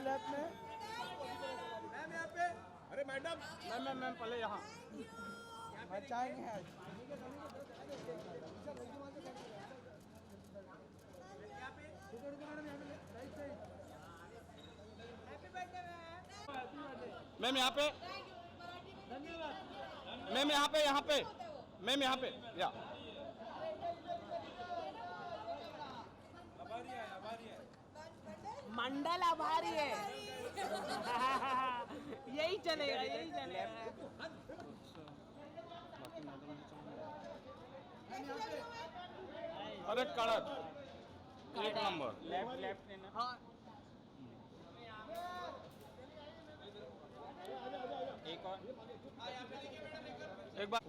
Left में। Ma'am यहाँ पे। अरे मैडम। मैम पहले यहाँ। चाय नहीं है आज। मैम यहाँ पे। मैम यहाँ पे। मैम यहाँ पे या। मंडल आभारी है। यही चलेगा। अरे कड़क एक नंबर। लेफ्ट लेना। हाँ। एक और एक बार।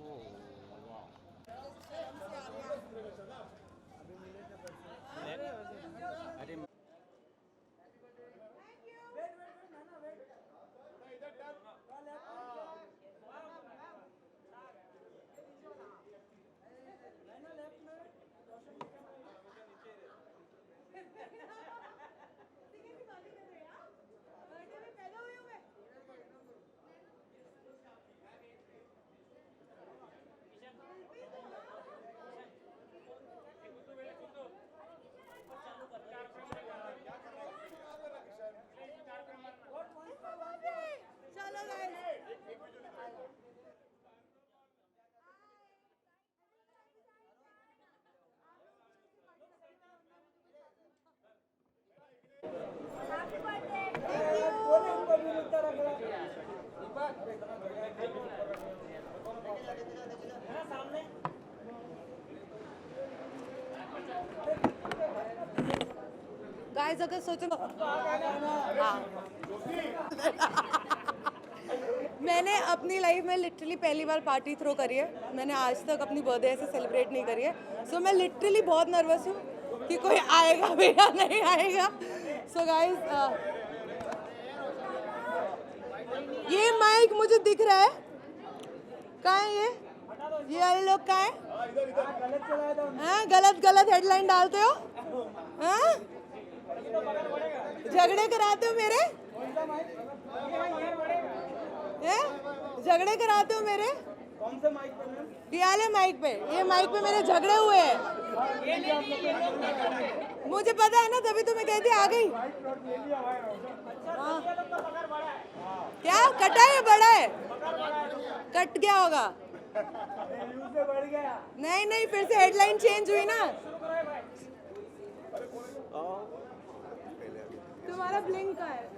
अरे गाइस अगर सोचो मैंने अपनी लाइफ में लिटरली पहली बार पार्टी थ्रो करी है। मैंने आज तक अपनी बर्थडे ऐसे सेलिब्रेट नहीं करी है। सो मैं लिटरली बहुत नर्वस हूँ कि कोई आएगा भी या नहीं आएगा। सो गाइस ये माइक मुझे दिख रहा है। कहाँ है ये वाले लोग कहाँ हैं? गलत हेडलाइन डालते हो हाँ? झगड़े कराते हो मेरे? झगड़े कराते हो मेरे? कौन से माइक पे मैम? दियाले माइक पे। ये माइक पे मेरे झगड़े हुए हैं। मुझे पता है ना, तभी तो मैं कहती आ गई। हाँ। क्या कटा है बड़ा है? कट गया होगा। नहीं फिर से हेडलाइन चेंज हुई ना। तुम्हारा ब्लिंक का है।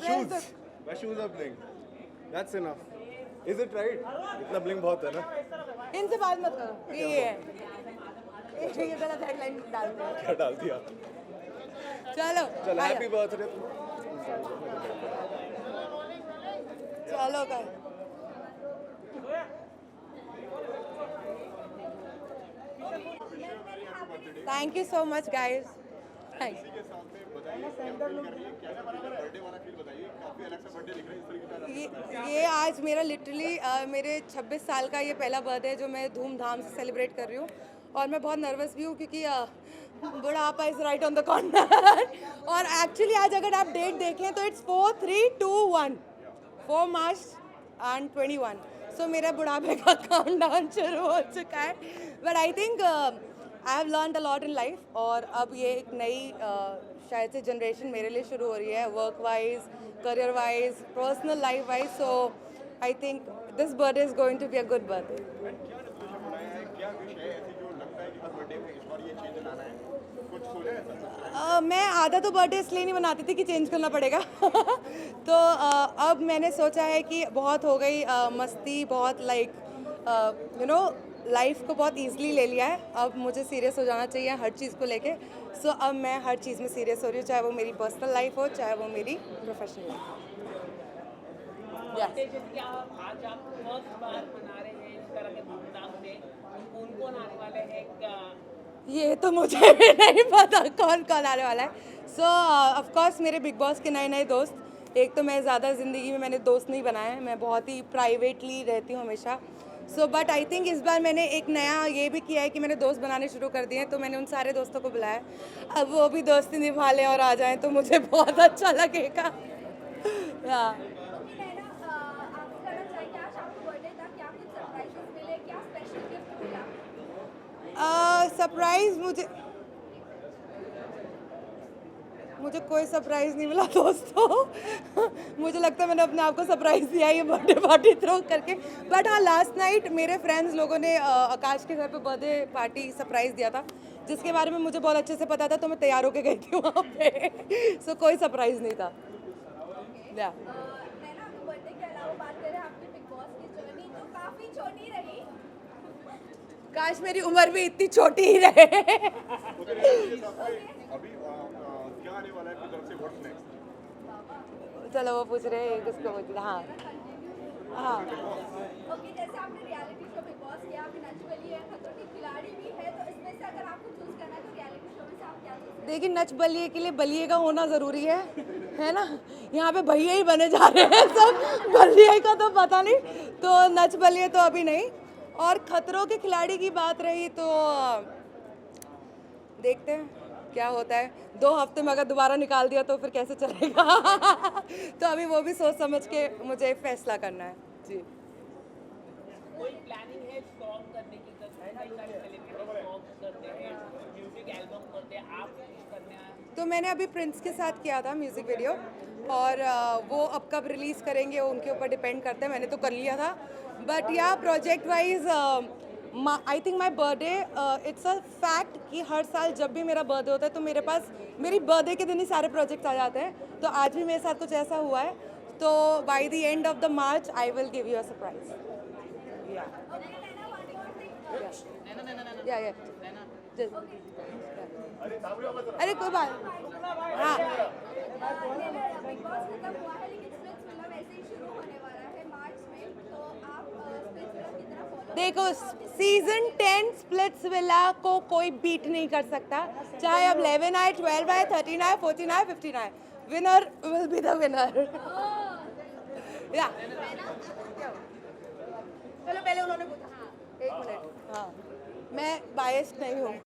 Shoes. My shoes are bling. That's enough. Is it right? इतना bling बहुत है ना? इनसे बात मत करो। ये है ये गलत हेडलाइन डालते हैं। क्या डाल दिया? चलो हैप्पी बर्थडे। चलो कर। Thank you so much guys. ये आज मेरा लिटरली मेरे 26 साल का ये पहला बर्थडे है जो मैं धूमधाम से सेलिब्रेट कर रही हूँ। और मैं बहुत नर्वस भी हूँ क्योंकि बुढ़ापा is right on the corner. और एक्चुअली आज अगर आप डेट देखें तो इट्स 4, 3, 2, 1 4 मार्च एंड 21। सो मेरा बुढ़ापे का काउंटडाउन शुरू हो चुका है। But I think I have learned a lot in life. और अब ये एक नई शायद से जनरेशन मेरे लिए शुरू हो रही है, work wise, career wise, personal life wise. So I think this birthday is going to be a good birthday. मैं आधा तो बर्थडे इसलिए नहीं बनाती थी कि चेंज करना पड़ेगा। तो अब मैंने सोचा है कि बहुत हो गई मस्ती, बहुत लाइक लाइफ को बहुत ईजिली ले लिया है। अब मुझे सीरियस हो जाना चाहिए हर चीज़ को लेके। सो अब मैं हर चीज़ में सीरियस हो रही हूँ, चाहे वो मेरी पर्सनल लाइफ हो, चाहे वो मेरी प्रोफेशनल लाइफ हो। आज आप फर्स्ट बार मना रहे हैं इस तरह के धूमधाम से, कौन आने वाले हैं? ये तो मुझे भी नहीं पता कौन कौन आने वाला है। सो ऑफ कोर्स मेरे बिग बॉस के नए नए दोस्त। एक तो मैं ज़्यादा ज़िंदगी में मैंने दोस्त नहीं बनाए हैं, मैं बहुत ही प्राइवेटली रहती हूँ हमेशा। सो बट आई थिंक इस बार मैंने एक नया ये भी किया है कि मैंने दोस्त बनाने शुरू कर दिए हैं, तो मैंने उन सारे दोस्तों को बुलाया, अब वो भी दोस्ती निभा लें और आ जाएं तो मुझे बहुत अच्छा लगेगा। या सरप्राइज मुझे कोई सरप्राइज नहीं मिला दोस्तों। मुझे लगता है मैंने अपने आप को सरप्राइज दिया ये बर्थडे पार्टी थ्रो करके। बट हाँ, लास्ट नाइट मेरे फ्रेंड्स लोगों ने आकाश के घर पे बर्थडे पार्टी सरप्राइज दिया था, जिसके बारे में मुझे बहुत अच्छे से पता था, तो मैं तैयार होके गई थी वहाँ पे। सो कोई सरप्राइज नहीं था। या काश मेरी उम्र भी इतनी छोटी ही रहे। अभी क्या आने वाला है आपकी तरफ से, व्हाट्स नेक्स्ट? चलो वो पूछ रहे हैं, किसको पूछ रहे? हाँ हाँ। ओके, जैसे आपने रियलिटी शो बिग बॉस किया, अभी नच बलिए है, खतरों के खिलाड़ी भी है, तो इसमें से अगर आपको चूज करना है तो रियलिटी शो में से आप क्या चूज करेंगे? देखिए, नच बलिए के लिए बलिए का होना ज़रूरी है ना? यहाँ पे भैया ही बने जा रहे हैं सब, बलिए का तो पता नहीं, तो नच बलिए तो अभी नहीं। और खतरों के खिलाड़ी की बात रही तो देखते हैं क्या होता है। 2 हफ्ते में अगर दोबारा निकाल दिया तो फिर कैसे चलेगा। तो अभी वो भी सोच समझ के मुझे फैसला करना है जी। कोई प्लानिंग है सॉन्ग करने की? कई सारे सेलिब्रिटी सॉन्ग करते हैं, म्यूजिक एल्बम करते हैं, आप कुछ करने आए? तो मैंने अभी प्रिंस के साथ किया था म्यूज़िक वीडियो, और वो अब कब रिलीज़ करेंगे वो उनके ऊपर डिपेंड करता है। मैंने तो कर लिया था, बट या project wise I think my birthday, it's a fact कि हर साल जब भी मेरा बर्थडे होता है तो मेरे पास मेरी बर्थडे के दिन ही सारे प्रोजेक्ट्स आ जाते हैं। तो आज भी मेरे साथ कुछ ऐसा हुआ है, तो by the end of the March I will give you a surprise. अरे कोई बात हाँ। बिग बॉस खत्म हुआ है, लेकिन स्प्लिट्स विला वैसे ही शुरू होने वाला है मार्च में, तो आप स्प्लिट्स विला की तरफ फॉलो? देखो, सीजन 10 स्प्लिट्स विला को कोई बीट नहीं कर सकता, चाहे अब 11 आए, 12 आए, 13 आए, 14 आए, 15 आए, winner will be the winner. या चलो पहले उन्होंने पूछा। हाँ, 1 मिनट। हाँ, मैं बायस्ड नहीं हूँ।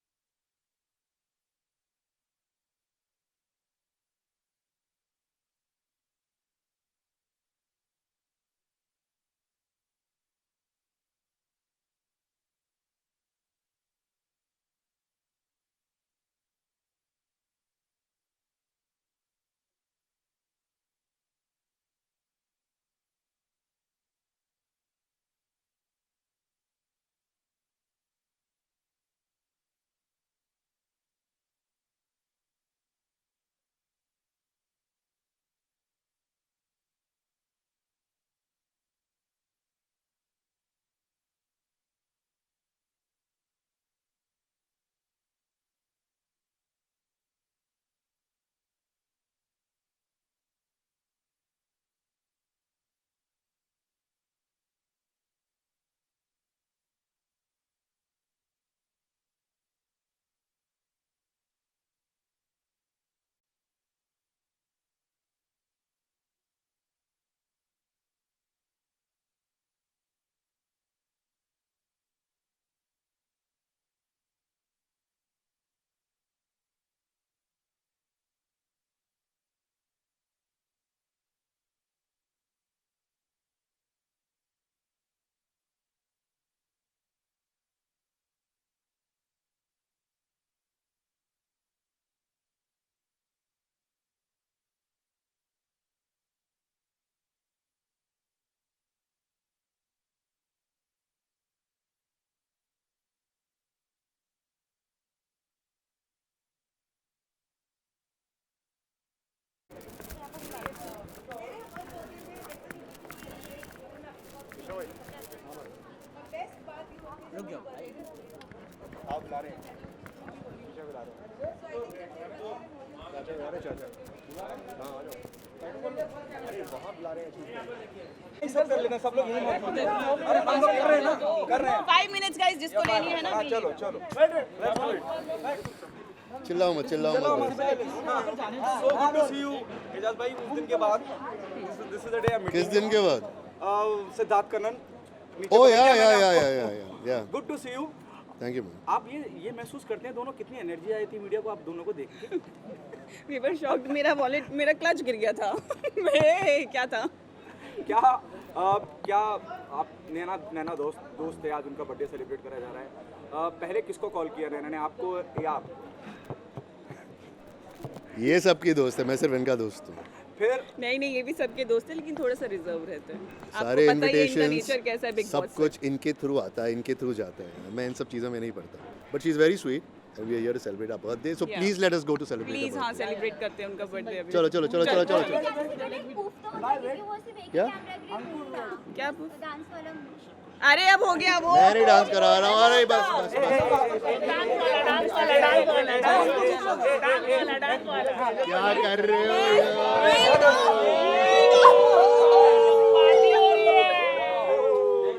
आप बुला रहे हैं? चाचा बुला रहे हैं? चाचा बुला रहे हैं? चाचा हाँ आ जाओ। अरे वहाँ बुला रहे हैं। सब कर लेना, सब लोग यहीं मौजूद हैं। अरे हम लोग कर रहे हैं ना, कर रहे हैं। 5 मिनट्स गाइस, जिसको लेनी है ना। चलो चलो, चिल्लाओ मत so good to see you Ejaz भाई, उस दिन के बाद। This is the day I meet. किस दिन के बाद? सिद्धार्थ कन्नन नीचे Oh पकड़ yeah, के yeah, मैंने yeah, आपको- yeah, yeah, yeah. Good to see you. Thank you, man. आप ये महसूस करते हैं दोनों कितनी एनर्जी आई थी मीडिया को आप दोनों को देख के? वी वर शॉक्ड, मेरा वॉलेट, मेरा क्लच गिर गया था। मैं क्या था? क्या आप नैना दोस्त थे, आज उनका बर्थडे सेलिब्रेट करा जा रहा है, पहले किसको कॉल किया नैना ने, आपको या आप? ये सबकी दोस्त है, मैं सिर्फ इनका दोस्त हूँ। फिर नहीं, ये भी सबके दोस्त है, लेकिन थोड़ा सा रिजर्व रहते हैं। सारे आपको पता ही है इनका इनविटेशंस नेचर कैसा है, बिग सब बॉस कुछ इनके थ्रू आता है, इनके थ्रू जाता है। मैं इन सब चीज़ों में नहीं पड़ता, but she is very sweet and we are here to celebrate our birthday, so Yeah. Please let us go to celebrate. Please हाँ सेलिब्रेट करते हैं उनका बर्थडे अभी। चलो चलो चलो चलो चलो चलो। क्या? क्या? डांस वाला अरे अब हो गया वो। मैं नहीं डांस करा रहा हूँ, अरे बस बस बस। क्या कर रहे हो?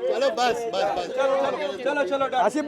चलो बस बस बस। चलो आसिफ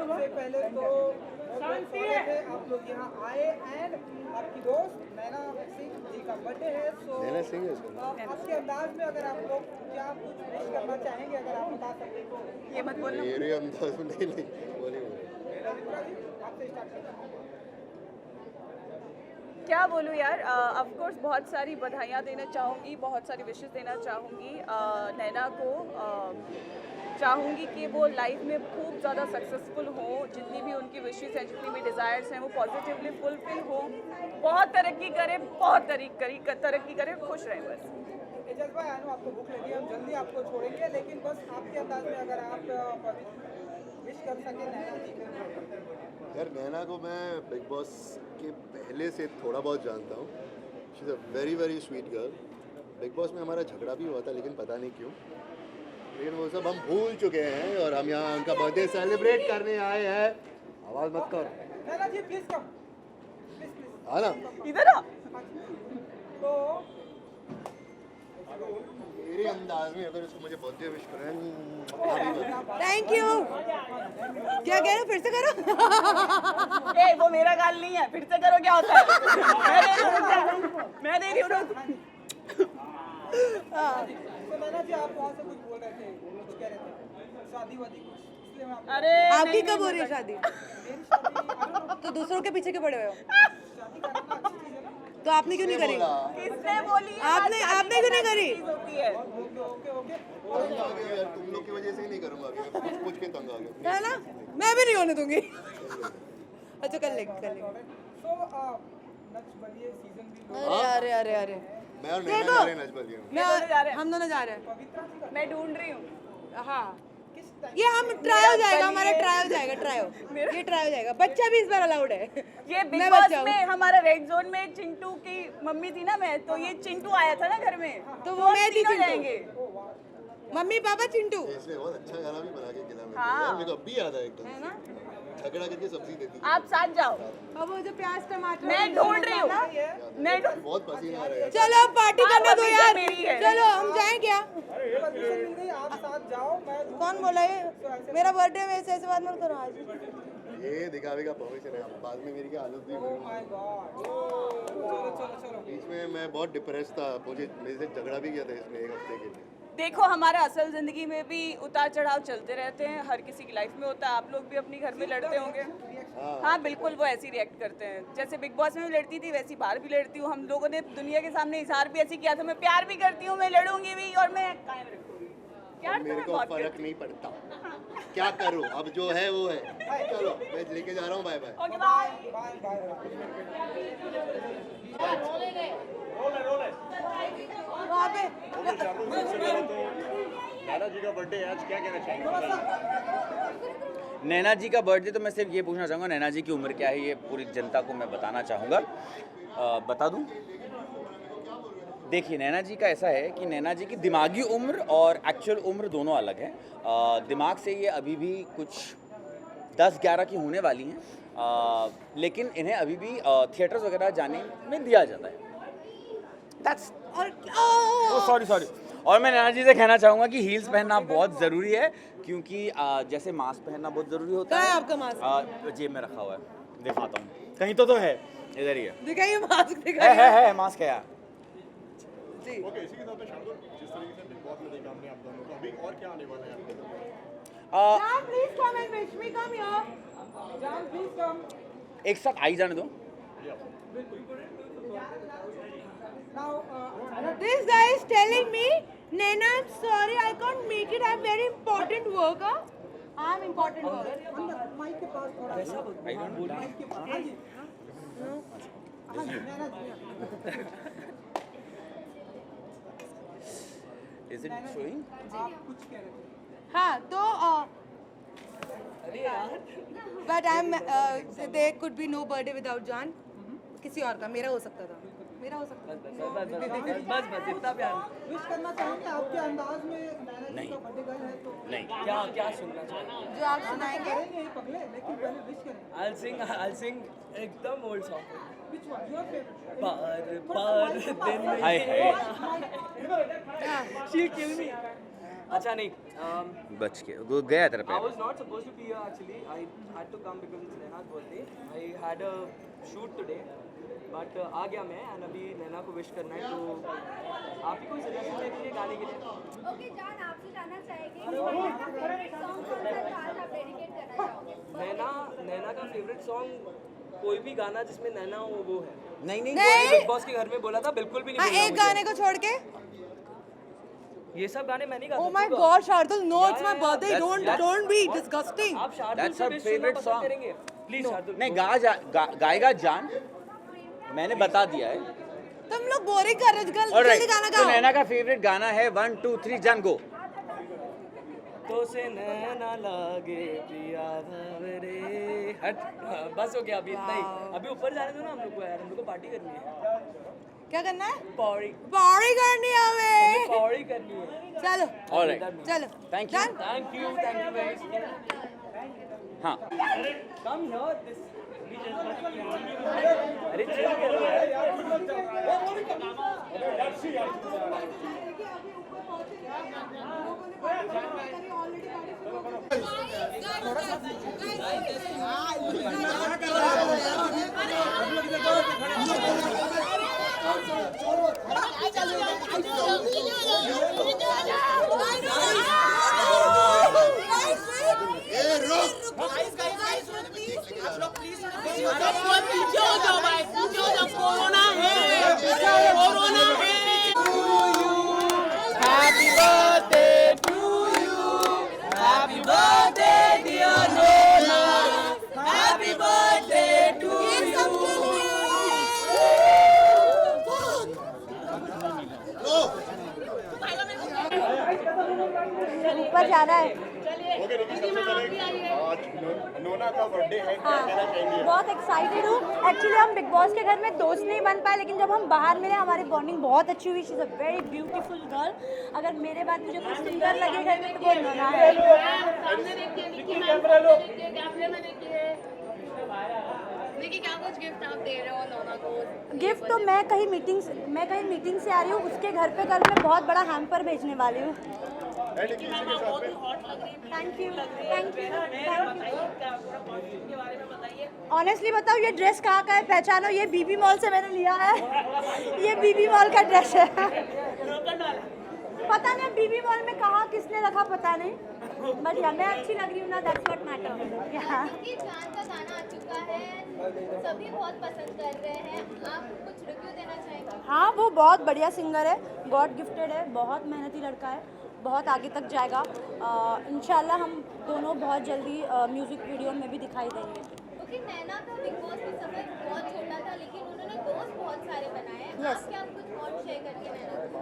भाई पहले तो स्वागत है आप लोग यहाँ आए एंड आपकी दोस्त नैना सिंह जी का बर्थडे है, सो नैना सिंह है उसका नाम। आपके अंदाज में अगर आप लोग क्या कुछ विश करना चाहेंगे, अगर आप बता सकें तो ये मत बोलना। मेरे अंदाज में नहीं बोलिए। आपसे स्टार्ट करते हैं। क्या बोलूँ यार, ऑफ कोर्स बहुत सारी बधाइयाँ देना चाहूँगी, बहुत सारी विशेस देना चाहूँगी नैना को। चाहूँगी कि वो लाइफ में खूब ज़्यादा सक्सेसफुल हो, जितनी भी उनकी विशेस हैं, जितनी भी डिज़ायर्स हैं, वो पॉजिटिवली फुलफिल हो, बहुत तरक्की करे, बहुत तरक्की करे, खुश रहे बस। एजाज भाई, आनो आपको भूख लगी है, हम जल्दी आपको छोड़ेंगे, लेकिन बस आपके अंदाज में अगर आप विश कर सकें नैना जी को। यार नैना को मैं बिग बॉस के पहले से थोड़ा बहुत जानता हूँ। She is a very very sweet girl. Big boss में हमारा झगड़ा भी हुआ था, लेकिन पता नहीं क्यों, लेकिन वो सब हम भूल चुके हैं और हम यहाँ उनका बर्थडे सेलिब्रेट करने आए हैं। आवाज़ मत कर। नैना जी प्लीज कम, प्लीज हाँ ना, इधर आ। तो मेरे अंदाज में अगर इसको मुझे बर्थडे विश करें। Thank you. क्या कह रहे हो, फिर से करो। ए, वो मेरा गाल नहीं है, फिर से करो क्या होता है। मैं दे रही हूँ। तो नैना जी आप वहाँ से कुछ बोल रहे थे, कुछ कह रहे थे, शादी वादी कुछ, इसलिए मैं आपको अरे आपकी नहीं, कब हो नहीं, रही है शादी? मेरी शादी I don't know, तो दूसरों के पीछे क्यों पड़े हुए हो? शादी करना अच्छी चीज़ है ना। तो आपने क्यों नहीं करी? किसने बोली है? आपने क्यों नहीं करी? चीज़ होती है। ओके ओके तंग आ गया यार, तुम लोग की वजह से ही नहीं करूँगा आगे, मैं पूछ पूछ के तंग आ गया। है ना? मैं भी नहीं होने दूंगी। अच्छा कर लेंगे कर लेंगे। सो नच बलिए सीजन भी अरे अरे अरे अरे मैं और नैना देखो। जा रहे हैं नच बलिए में। दोनों जा रहे हैं। हम दोनों जा रहे हैं। पवित्रा जी का मैं ढूंढ रही हूँ। हाँ किस टाइम ये हम ट्राई हो जाएगा, हमारा ट्राई हो जाएगा, ट्राई हो ये ट्राई हो जाएगा। बच्चा भी इस बार अलाउड है। ये बिग मैं बॉस बच्चा हूँ। में हमारा रेड जोन में चिंटू की मम्मी थी ना, मैं तो ये चिंटू आया था ना घर में, तो वो मैं थी तीनों चिंटू। जाएंगे। मम्मी पापा चिंटू इसने बहुत अच्छा गाना भी बना के खिला मेरे को। हाँ। यार मेरे को अब भी याद है एकदम है ना? झगड़ा करके सब्जी देती थी। आप साथ जाओ, अब वो जो प्याज टमाटर मैं ढूंढ रही हूँ। मैं बहुत पसीना आ रहा है। चलो अब पार्टी हाँ, करने दो अभी यार। तो मेरी है। चलो हम जाएं क्या? परमिशन मिल गई, आप साथ जाओ, मैं कौन बोला ये? मेरा बर्थडे में ऐसे बात मत करो आज। ये दिखावे का परमिशन है, बाद में मेरी क्या हालत हुई मेरे को। माय गॉड चलो चलो चलो बीच में मैं बहुत डिप्रेस था, मुझे मेरे से झगड़ा भी किया था इसमें एक हफ्ते के लिए। देखो हमारा असल जिंदगी में भी उतार चढ़ाव चलते रहते हैं, हर किसी की लाइफ में होता है। आप लोग भी अपनी घर में लड़ते होंगे। हाँ बिल्कुल, वो ऐसे ही रिएक्ट करते हैं। जैसे बिग बॉस में भी लड़ती थी वैसी बाहर भी लड़ती हूँ। हम लोगों ने दुनिया के सामने इजहार भी ऐसे किया था, मैं प्यार भी करती हूँ, मैं लड़ूंगी भी और मैं कायम रखूंगी। प्यार तो मेरे मैं को बहुत फर्क करती नहीं पड़ता, क्या करूँ अब जो है वो है। चलो मैं लेके जा रहा हूँ, बाय बाय। हूँ। Okay bye. बाय वहाँ पे नैना जी का बर्थडे आज, क्या कहना चाहेंगे? नैना जी का बर्थडे तो मैं सिर्फ ये पूछना चाहूँगा नैना जी की उम्र क्या है, ये पूरी जनता को मैं बताना चाहूँगा। बता दूँ, देखिए नैना जी का ऐसा है कि नैना जी की दिमागी उम्र और एक्चुअल उम्र दोनों अलग है। दिमाग से ये अभी भी कुछ 10-11 की होने वाली हैं, लेकिन इन्हें अभी भी थिएटर्स वगैरह जाने में दिया जाता है। दैट्स सॉरी और मैं नैना जी से कहना चाहूँगा कि हील्स पहनना बहुत ज़रूरी है, क्योंकि जैसे मास्क पहनना बहुत ज़रूरी होता कहाँ है। है आपका मास्क? जेब में रखा हुआ है, दिखाता हूँ, कहीं तो है, इधर ही है। दिखाइए मास्क दिखाइए। है मास्क है यार। जी ओके, इसी के साथ में शार्दुल, जिस तरीके से बिग बॉस में देखा हमने आप दोनों को, अभी और क्या आने वाला है आपके लिए? John, please come and wish me. Come here. जान प्लीज कम एक साथ आई जाने दो। Now This guy is telling me, Naina, I'm sorry, I can't make it. I have very important work. I'm important work. Mike के पास थोड़ा mike के पास हाँ जी हाँ जी Naina ji is it showing? आप कुछ कह रहे थे हाँ तो but I'm there could be no birthday without John. किसी और का, मेरा हो सकता था, मेरा हो सकता था। बस इतना प्यार। विश करना चाहेंगे आपके अंदाज में नैना जी नहीं। का बर्थडे गर्ल है तो नहीं, क्या सुनना चाहते जो आप सुनाएंगे करेंगे ही पगले, लेकिन पहले विश करें I'll sing एकदम old song. Which one your favourite बार दिन हाय हाय She'll kill me. अच्छा नहीं, बच के वो गया तेरा I पैर। was not supposed to be here actually. I had to come because it's Naina's birthday. I had a shoot today, but आ गया मैं and अभी नैना को विश करना है, तो आप ही कोई सजेशन दे दीजिए गाने के लिए। ओके जान, आपसे जानना चाहेंगे कि नैना का फेवरेट सॉन्ग कौन सा जो आज आप डेडिकेट करना चाहोगे? नैना का फेवरेट सॉन्ग कोई भी गाना जिसमें नैना हो वो है। नहीं नहीं। बिग बॉस के घर में बोला था, बिल्कुल भी नहीं हाँ बोलना एक मुझे। गाने को छोड़ के। ये सब गाने मैं नहीं गाता। Oh my तू गा। God, Shardul, no, it's my Yeah, birthday. that's- Don't be disgusting. आप शार्दुल That's से her विश सुनना favorite पसंद song. करेंगे? प्लीज शार्दुल। नहीं गाएगा जान, मैंने बता दिया है। तुम लोग बोरिंग कर रहे हो, Alright, जल्दी गाना तो गाओ। नैना का फेवरेट गाना है 1 2 3 जान गो। तो से नैना लागे पिया रे हट। हाँ, बस हो गया, अभी इतना ही। अभी ऊपर जाने दो ना हम लोग को यार, हम लोग को पार्टी करनी है। क्या करना है? पौड़ी पौड़ी करनी है हमें। पौड़ी करनी है। चलो ऑलराइट, चलो Thank you. Done? Thank you very much. हाँ कम हियर दिस। अरे चिल कर रहा है। Guys, ऊपर जाना है। ओके देखिए, सबसे पहले आज नोना का बर्थडे है, क्या कहना चाहेंगे? बहुत एक्साइटेड हूँ। एक्चुअली हम बिग बॉस के घर में दोस्त नहीं बन पाए, लेकिन जब हम बाहर मिले हमारी बॉन्डिंग बहुत अच्छी हुई। She is a very beautiful girl. अगर मेरे बाद मुझे कोई सुंदर लगे घर में तो वो नोना है। क्या कुछ गिफ्ट आप दे रहे हो नोना को? गिफ्ट तो मैं कहीं मीटिंग से आ रही हूँ, उसके घर पे कल मैं बहुत बड़ा हैम्पर भेजने वाली हूँ। Thank you. ऑनेस्टली बताओ, ये ड्रेस कहाँ का है? पहचानो, ये बीबी मॉल से मैंने लिया है। ये बीबी मॉल का ड्रेस है। पता नहीं बीबी मॉल में कहाँ किसने रखा, पता नहीं, बट या मैं अच्छी लग रही हूँ ना, दैट्स व्हाट मैटर। क्योंकि जान का गाना आ चुका है, सभी बहुत पसंद कर रहे हैं, आप कुछ रिव्यू देना चाहेंगे? हाँ, वो बहुत बढ़िया सिंगर है, गॉड गिफ्टेड है, बहुत मेहनती लड़का है, बहुत आगे तक जाएगा। इंशाल्लाह हम दोनों बहुत जल्दी म्यूज़िक वीडियो में भी दिखाई देंगे। क्योंकि नैना का बिग बॉस में सफर बहुत छोटा था, लेकिन उन्होंने दोस्त बहुत सारे बनाए हैं। Yes. आप क्या कुछ और शेयर करिए नैना को?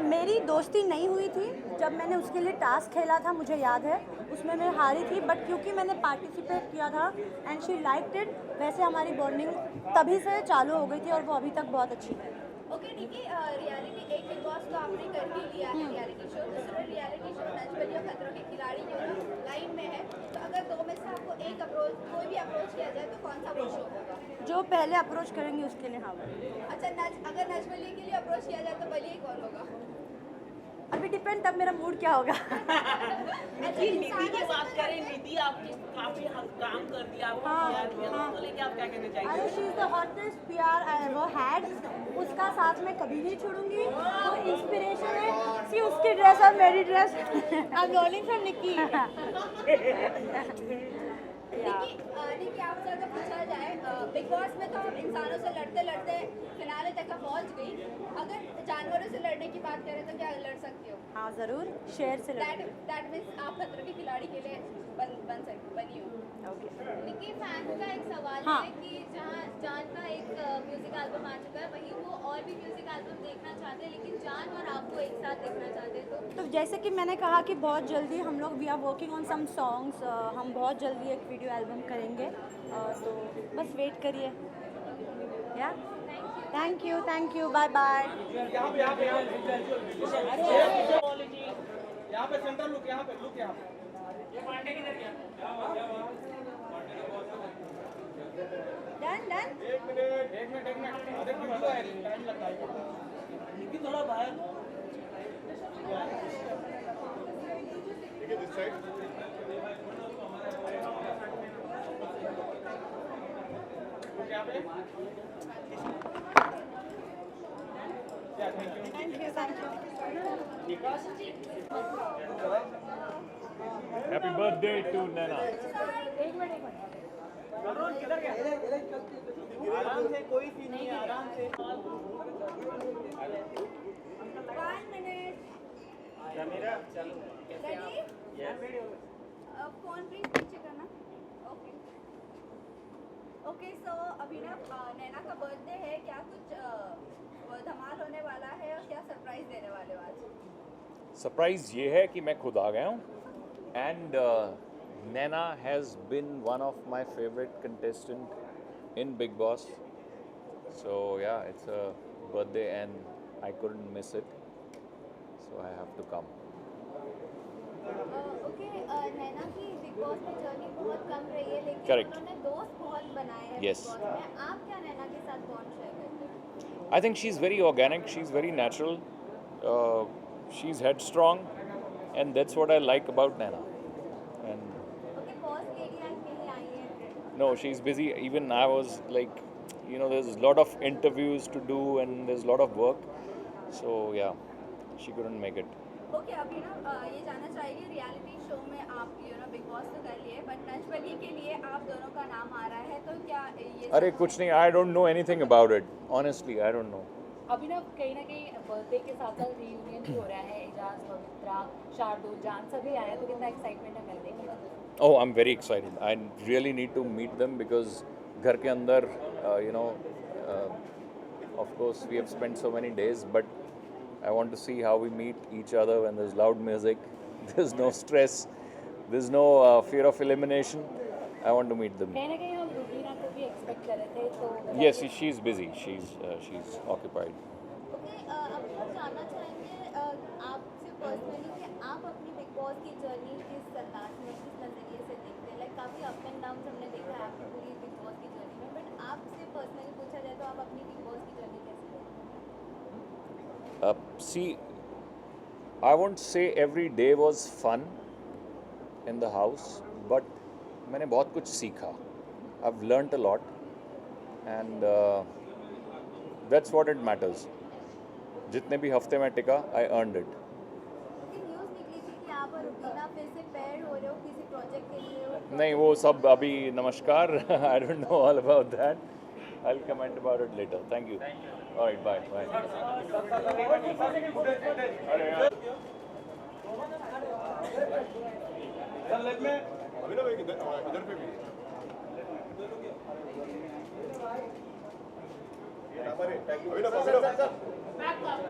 मेरी दोस्ती नहीं हुई थी जब मैंने उसके लिए टास्क खेला था, मुझे याद है, उसमें मैं हारी थी, बट क्योंकि मैंने पार्टिसिपेट किया था एंड शी लाइक्ड इट, वैसे हमारी बॉन्डिंग तभी से चालू हो गई थी और वो अभी तक बहुत अच्छी है। ओके निकी, रियलिटी एक बिग बॉस तो आपने कर ही लिया है, रियलिटी शो, दूसरा रियलिटी शो नच बलिए खतरों के खिलाड़ी जो ना लाइन में है, तो अगर दो में से आपको एक अप्रोच, कोई भी अप्रोच किया जाए तो कौन सा वो शो होगा? जो पहले अप्रोच करेंगे उसके लिए। हाँ, अच्छा, अगर नच बलिए के लिए अप्रोच किया जाए तो बलिए कौन होगा? अभी डिपेंड, तब मेरा मूड क्या होगा। नीति की बात करें, नीति आपकी काफी काम कर दिया, आपको लेके आप क्या कहना चाहेंगे? अरे she is the hottest PR I ever had, उसका साथ मैं कभी नहीं छोड़ूंगी, वो इंस्पिरेशन है। सी उसकी ड्रेस और मेरी dress. I am learning from Nikki. Nikki, आपसे अगर पूछा जाए, बिग बॉस में तो आप इंसानों से लड़ते लड़ते फिनाले तक पहुंच गई, अगर जानवरों से लड़ने की बात करें तो क्या लड़ सकती हो? हाँ ज़रूर, शेर से दैट मीन्स आप खतरों के खिलाड़ी के लिए बनी हो। ओके। निकी, फैन का एक सवाल हाँ। है कि जहाँ जान का एक म्यूजिक एल्बम आ चुका है, वहीं वो और भी म्यूजिक एल्बम देखना चाहते हैं, लेकिन जान और आपको एक साथ देखना चाहते हैं, तो जैसे कि मैंने कहा कि बहुत जल्दी हम लोग we are working on some songs, हम बहुत जल्दी एक वीडियो एल्बम करेंगे, तो बस वेट करिए। या थैंक यू, बाय बाय। यहाँ पे सेंटर लुक, यहाँ पे लुक, यहाँ पे डन। एक मिनट अरे वीडियो है, टाइम लगता है थोड़ा बाहर। देखिए दिस साइड, क्या पे? Thank you. Happy birthday to Nana. एक मिनट। आराम से, कोई सीन नहीं है, आराम से। 1 मिनट। कैमरा चलो। रेडी? फोन प्लीज पीछे करना। ओके, सो अभिनव, नैना का बर्थडे है, क्या कुछ धमाल होने वाला है और क्या सरप्राइज देने वाले हो आज? सरप्राइज ये है कि मैं खुद आ गया हूँ and Nana has been one of my favorite contestant in Big Boss. So yeah, it's a birthday and I couldn't miss it. So I have to come. Okay, Naina की बिग बॉस में journey बहुत कम रही है, लेकिन Correct. उन्होंने दोस्त बहुत बनाए हैं Yes. बिग बॉस में। आप क्या नैना के साथ बॉन्ड शेयर करते हैं? I think she's very organic, she's very natural, she's headstrong and that's what I like about Nana. And okay, boss lady rank में ही आई है। no, she's busy. Even I was like, you know, there's a lot of interviews to do and there's a lot of work. So yeah, she couldn't make it. Okay, Abhinav, ये जानना चाहिए, reality show में आप big boss तो कर लिए, but Nach Baliye के लिए आप दोनों का नाम आ रहा ये अरे कुछ नहीं, I don't know anything about it, honestly I don't know. अभी ना कहीं बर्थडे के साथ साथ रियूनियन भी हो रहा है. एजाज, पवित्रा, शार्दुल, जान सभी आए हैं, तो कितना एक्साइटमेंट है मिलने के बाद. Oh, I'm very excited. I really need to meet them because घर के अंदर, of course we have spent so many days, but I want to see how we meet each other when there's loud music, there's no stress, there's no fear of elimination. I want to meet them. कहीं ना कहीं हम रुबीना को भी expect कर रहे थे, तो Yes, she's busy. She's occupied. Okay, अब हम जानना चाहेंगे आपसे पर्सनली कि आप अपनी बिग बॉस की जर्नी किस अंदाज में, किस नज़रिए से देखते हैं. लाइक काफ़ी अप एंड डाउन हमने देखा है आपकी पूरी बिग बॉस की जर्नी में, बट आपसे पर्सनली पूछा जाए तो आप अपनी बिग बॉस की जर्नी कैसे देखते हैं? See, I won't say every day was fun in the house, but मैंने बहुत कुछ सीखा. I've learnt a lot, and that's what it matters. जितने भी हफ्ते में टिका, I earned it. क्योंकि न्यूज़ निकली थी कि आप और रुबीना फिर से पेयर हो रहे हो किसी प्रोजेक्ट के लिए. नहीं, वो सब अभी नमस्कार. I don't know all about that. I'll comment about it later. Thank you. All right, bye. अभिनव इधर पे भी अभिनव